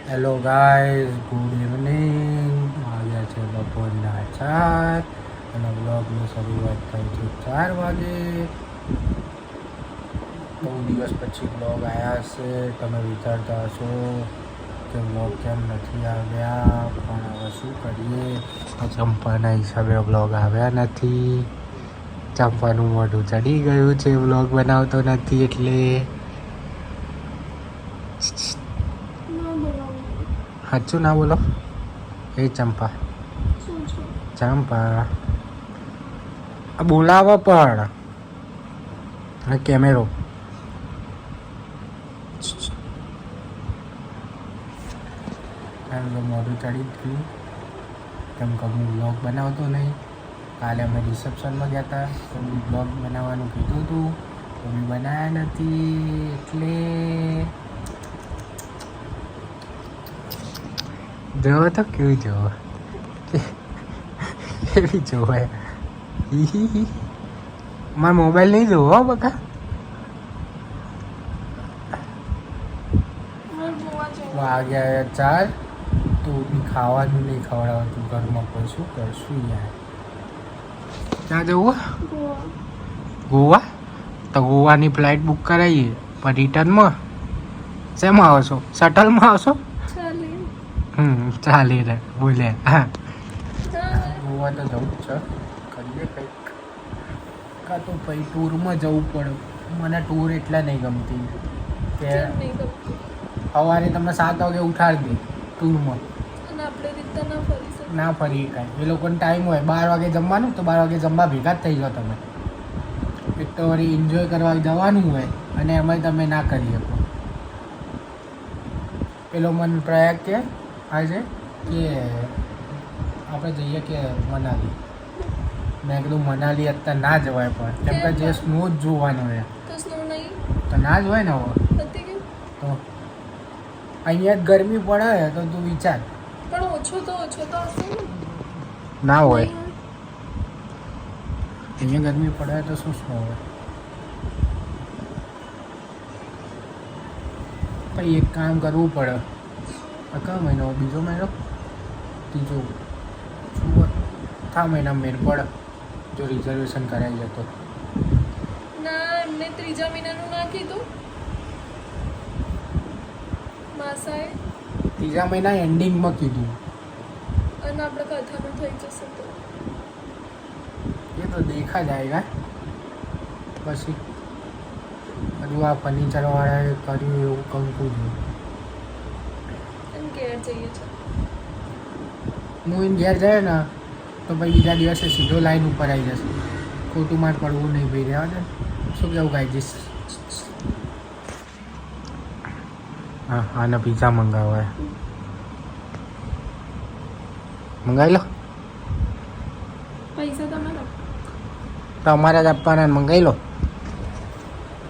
Hello guys, good evening. આવ્યા છે બપોરના 4 અને બ્લોગની શરૂઆત થઈ છે 4 વાગે. બહુ દિવસ પછી બ્લોગ આવ્યા હશે. તમે વિચારતા હશો કે બ્લોગ કેમ નથી આવ્યા, પણ હવે શું કરીએ, ચંપાના હિસાબે બ્લોગ આવ્યા નથી. ચંપાનું મોઢું ચડી ગયું છે, બ્લોગ બનાવતો નથી એટલે. સાચું ના બોલો એ ચંપા. ચંપા બોલાવો પણ કેમેરો. મોઢું ચડી જ ગયું કેમ કે હું બ્લોગ બનાવતો નહીં. કાલે અમે રિસેપ્શનમાં ગયા હતા તો બી બ્લોગ બનાવવાનું કીધું હતું તો બી બનાવ્યા નથી એટલે. જોવો તો કેવું જોવો, કેવી જોવે. મારો મોબાઈલ નહીં જોવો બકા. વાગ્યા 4 તો બી ખાવાનું નહીં ખવડાવતું ઘરમાં. કોઈ શું કરશું યાર. ક્યાં જવું? ગોવા. તો ગોવાની ફ્લાઇટ બુક કરાવીએ પણ રિટર્નમાં શેમાં આવશો? શટલમાં આવશો? ચાલી રે બોલે. હા ગોવા તો જવું જ છે. કરીએ કંઈક. કાં તો પછી ટૂરમાં જવું પડે. મને ટૂર એટલા નહીં ગમતી કે સવારે તમને 7 વાગે ઉઠાડી દે ટૂરમાં ના ફરી કાંઈ. એ લોકોનો ટાઈમ હોય 12 વાગે જમવાનું, તો 12 વાગે જમવા ભેગા જ થઈ જાઓ તમે. એક તો વળી એન્જોય કરવા જવાનું હોય અને એમાં તમે ના કરી શકો. પેલો મને પ્રયાગ કે આજે કે આપણે જઈએ કે મનાલી. મેં કીધું મનાલી અત્યારે ના જવાય પણ કેમ કે જે સ્નો જ જોવાનો હોય તો ના જ હોય ને. હવે તો અહીંયા જ ગરમી પડે તો તું વિચાર. પણ ઓછો તો ના હોય અહીંયા ગરમી પડે તો શું સ્નો હોય. પછી એક કામ કરવું પડે. કયો મહિનો? બીજો મહિનો? ત્રીજો? ચોથા મહિનામાં મેળ પડે જો રિઝર્વેશન કરાવી જતો. ના, એમને ત્રીજા મહિનાનું ના કીધું માસાએ. ત્રીજા મહિના એન્ડિંગમાં કીધું. અને આપણે કથાનું થઈ જશે તો એ તો દેખા જાયગા. પછી બધું આ ફર્નિચરવાળાએ કર્યું એવું કંકુ છું. અને ઘેર જઈએ છે. હું એને ઘેર જાય ને તો પછી બીજા દિવસે સીધો લાઈન ઉપર આવી જશે. ખોટું માર પડવું નહીં ભાઈ. રહેવા દે. શું કેવું ગાઈ જઈશ? હા આને પિઝા મંગાવાય. મંગાવી લો. પૈસા તમારા તો અમારે જ આપવાના. મંગાવી લો.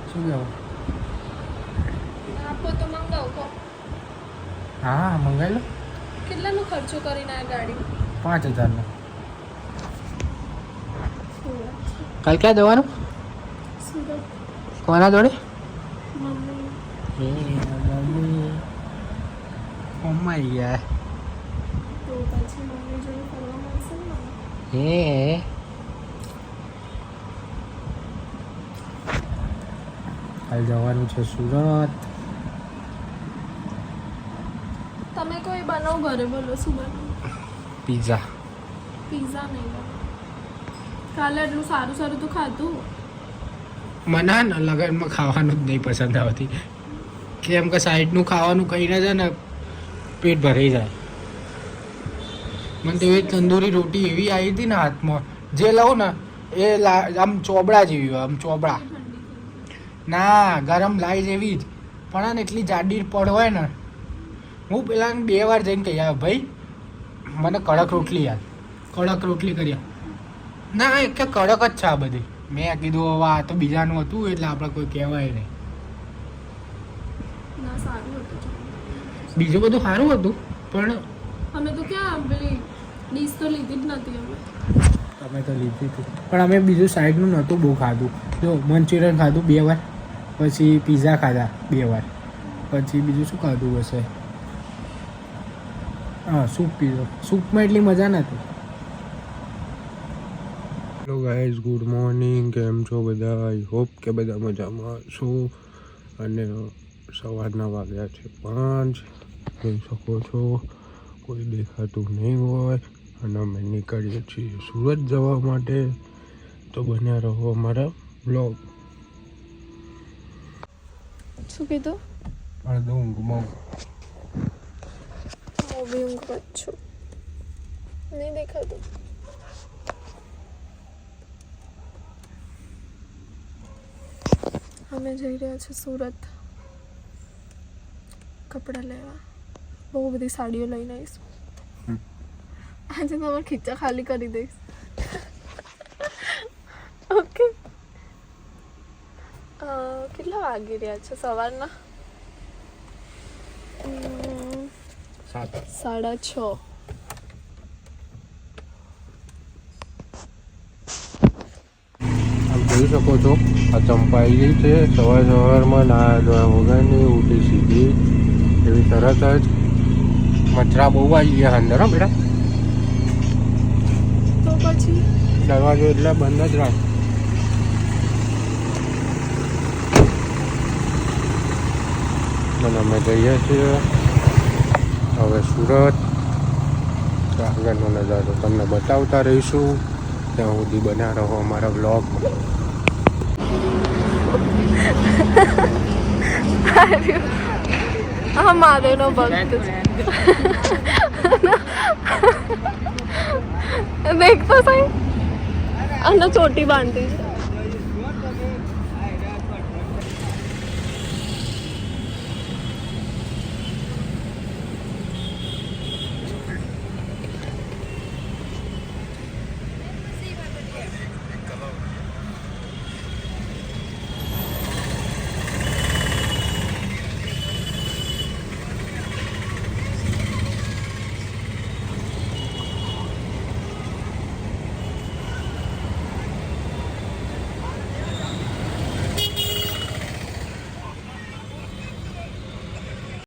શું કેવું? આપો તો મંગાવો કહો. હા મંગાવી લો. કેટલાનો ખર્ચો કરીને આ ગાડી? 5000નો. કાલ ક્યાં જવાનું? સુરત. કોના જોડે? મમ્મી. મમ્મી મમ્મી ગયા. તો પછી મમ્મી જોડે ફરવા મળશે ને. કાલ જવાનું છે સુરત. તમે કોઈ બનાવો ઘરે, બોલો શું બનાવો? પિઝા. પિઝા નહીં બનાવો. કાલે એટલું સારું સારું તો ખાધું. મને ને લગનમાં ખાવાનું જ નહીં પસંદ આવતી. કેમ કે સાઈડનું ખાવાનું ખાઈને છે ને પેટ ભરાઈ જાય. મને તો એવી તંદૂરી રોટી એવી આવી હતી ને હાથમાં, જે લઉં ને એ આમ ચોબડા જેવી હોય. આમ ચોબડા ના ગરમ લાઈ જેવી જ પણ ને એટલી જાડી પડ હોય ને. હું પેલા 2 વાર જઈને કહી આવ્યો ભાઈ મને કડક રોટલી યાર, કડક રોટલી કરી આપ. ના એક કે કડક જ છે આ બધી. મેં કીધું હવે આ તો બીજાનું હતું એટલે આપણે કોઈ કહેવાય નહીં. ના સારું હતું. બીજું બધું સારું હતું પણ અમે તો ક્યાં પેલી ડીશ તો લીધી જ નથી અમે. અમે તો લીધી હતી પણ અમે બીજું સાઈડનું નહોતું બહુ ખાધું. જો મંચુરિયન ખાધું 2 વાર, પછી પિઝા ખાધા 2 વાર, પછી બીજું શું ખાધું હશે હા સૂપ પીધો. સૂપમાં એટલી મજા નથી. Hello guys, good morning. કેમ છો બધા? આઈ હોપ કે બધા મજામાં છો. અને સવારના વાગ્યા છે 5. જોઈ શકો છો કોઈ દેખાતું નહીં હોય. અને અમે નીકળીએ છીએ સુરત જવા માટે. તો બન્યા રહો અમારા બ્લોગ. શું કીધું? અડધો ઊંઘમાં હું બી ઊંઘ જ છું. નહીં દેખાતું. અમે જઈ રહ્યા છીએ સુરત કપડાં લેવા. બહુ બધી સાડીઓ લઈને આવીશું. આજે તમારે ખીચા ખાલી કરી દઈશ. ઓકે. કેટલા વાગી રહ્યા છે સવારના? 6:30. જોઈ શકો છો આ ચંપાઈ છે. સવારમાં નાયા ધોયા વગરની ઉઠી સીધી એવી તરત જ મચ્છરા બહુ આવી ગયા અંદર. હો બેટા, તો પછી દરવાજો એટલે બંધ જ રાખ. અને અમે જઈએ છીએ હવે સુરત. આગળનો નજારો તમને બતાવતા રહીશું. ત્યાં સુધી બન્યા રહો અમારા બ્લોગમાં. હા, મહાદેવનો ભક્ત દેખ તો સહી. અને ચોટી બાંધી છે.